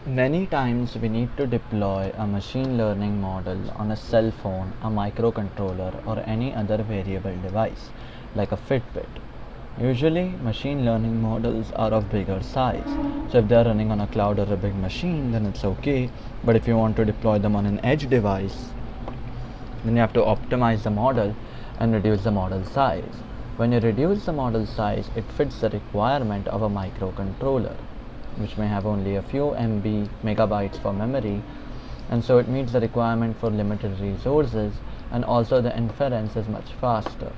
Many times we need to deploy a machine learning model on a cell phone, a microcontroller, or any other variable device like a Fitbit. Usually, machine learning models are of bigger size, so if they are running on a cloud or a big machine, then it's okay. But if you want to deploy them on an edge device, then you have to optimize the model and reduce the model size. When you reduce the model size, it fits the requirement of a microcontroller, which may have only a few MB megabytes for memory, and so it meets the requirement for limited resources, and also the inference is much faster.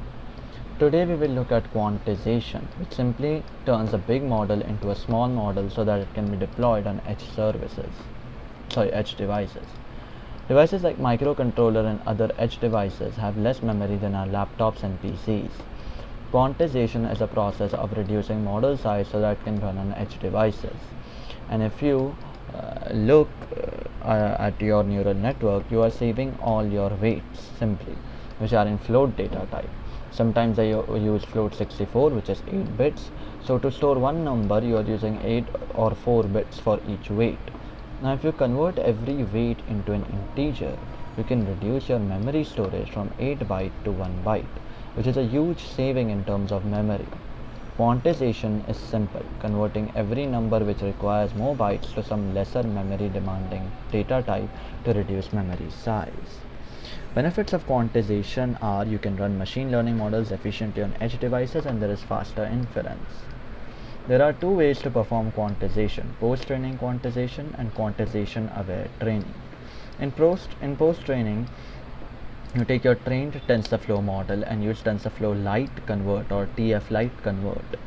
Today we will look at quantization, which simply turns a big model into a small model so that it can be deployed on edge devices. Devices like microcontroller and other edge devices have less memory than our laptops and PCs. Quantization is a process of reducing model size so that it can run on edge devices. And if you look at your neural network, you are saving all your weights simply, which are in float data type. Sometimes I use float 64, which is 8 bits. So to store one number, you are using 8 or 4 bits for each weight. Now if you convert every weight into an integer, you can reduce your memory storage from 8 byte to 1 byte, which is a huge saving in terms of memory. Quantization is simple, converting every number which requires more bytes to some lesser memory demanding data type to reduce memory size. Benefits of quantization are you can run machine learning models efficiently on edge devices and there is faster inference. There are two ways to perform quantization: post-training quantization and quantization-aware training. In post-training, you take your trained TensorFlow model and use TensorFlow Lite Convert or TF Lite Convert.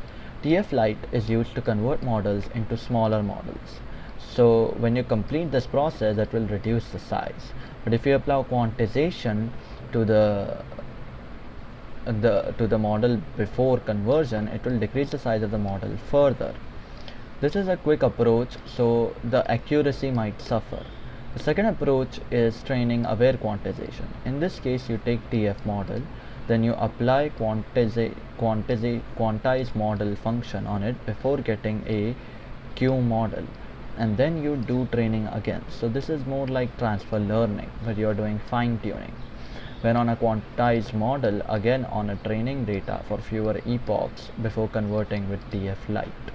TF Lite is used to convert models into smaller models. So when you complete this process, it will reduce the size. But if you apply quantization to the model before conversion, it will decrease the size of the model further. This is a quick approach, so the accuracy might suffer. The second approach is training aware quantization. In this case, you take TF model, then you apply quantize model function on it before getting a Q model, and then you do training again. So this is more like transfer learning, where you are doing fine tuning. When on a quantized model, again on a training data for fewer epochs before converting with TF Lite.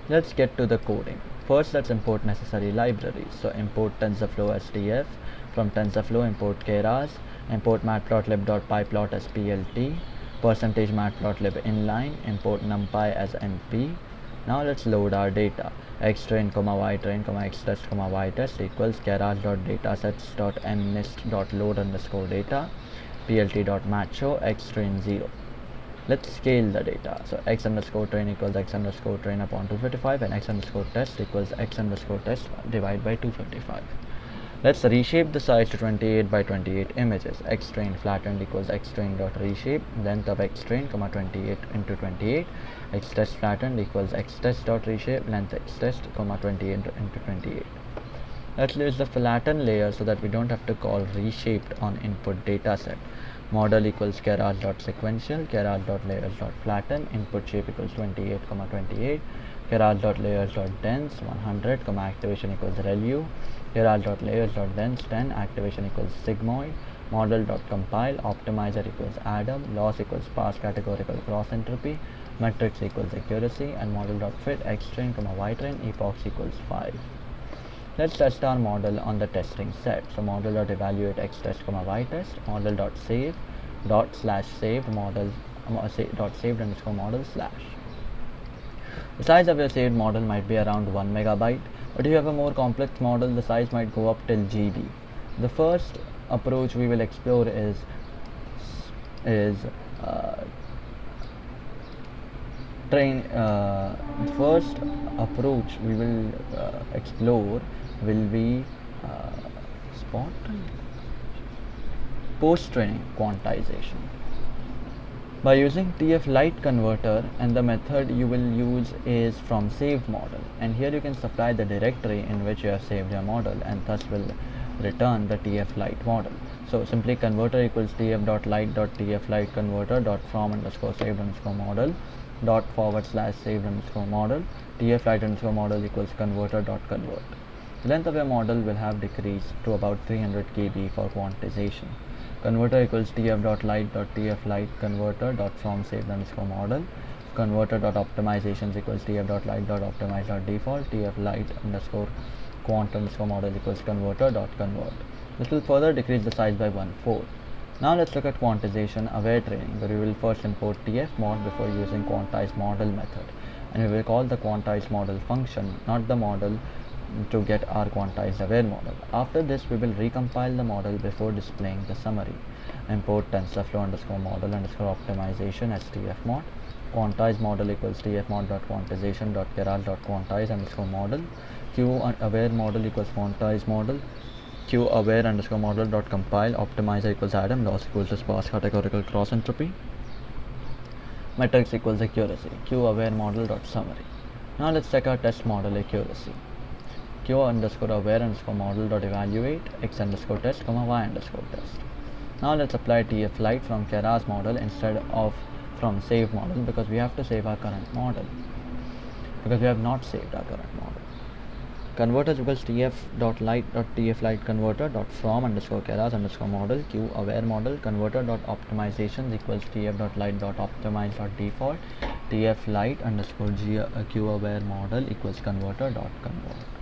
Let's get to the coding. First, let's import necessary libraries. So import TensorFlow as TF. From TensorFlow, import keras. Import matplotlib.pyplot as plt. Percentage matplotlib inline. Import numpy as np. Now let's load our data. Xtrain, ytrain, xtest, ytest equals keras.datasets.mnist.load_data plt.matchshow xtrain 0. Let's scale the data. So x underscore train equals x underscore train upon 255 and x underscore test equals x underscore test divided by 255. Let's reshape the size to 28 by 28 images. X train flattened equals x train dot reshape, length of x train, 28 into 28. X test flattened equals x test dot reshape, length x test, 28 into 28. Let's use the flatten layer so that we don't have to call reshaped on input dataset. Model equals keras.sequential, keras.layers.flatten, input shape equals 28, 28, keras.layers.dense 100, activation equals relu, keras.layers.dense 10, activation equals sigmoid, model.compile, optimizer equals Adam, loss equals sparse categorical cross entropy, matrix equals accuracy, and model.fit xtrain, ytrain, epochs equals 5. Let's test our model on the testing set. So model.evaluate xtest, ytest, model.save saved model saved underscore model slash. The size of your saved model might be around 1 megabyte, but if you have a more complex model, the size might go up till GB. The first approach we will explore is first approach we will explore will be post-training quantization. By using TF Lite converter, and the method you will use is from saved model, and here you can supply the directory in which you have saved your model and thus will return the TF Lite model. So simply converter equals tf.lite.tflite converter dot from underscore saved underscore model dot / saved underscore model, tf Lite underscore model equals converter dot convert. The length of your model will have decreased to about 300 kb for quantization. Converter equals tf.light.tflight converter.from saved underscore model. Converter.optimizations equals tf.light.optimize.default. tf.light underscore quant underscore model equals converter.convert. This will further decrease the size by 1/4. Now let's look at quantization aware training, where we will first import tf-mod before using quantized model method, and we will call the quantized model function, not the model, to get our quantized aware model. After this, we will recompile the model before displaying the summary. Import TensorFlow underscore model underscore optimization as tf-mod. Quantized model equals tf-mod.quantization.keras.quantize underscore model. Q aware model equals quantized model. Q aware underscore model dot compile. Optimizer equals Adam. Loss equals to sparse categorical cross entropy. Metrics equals accuracy. Q aware model dot summary. Now let's check our test model accuracy. Q underscore aware underscore model dot evaluate x underscore test comma y underscore test. Now let's apply tf-light from Keras model instead of from save model, because we have to save our current model, because we have not saved our current model. Converter equals tf.light.tflight converter.from underscore Keras underscore model. Q aware model converter.optimizations equals tf.light.optimize.default. tf-light underscore q aware model equals converter.convert.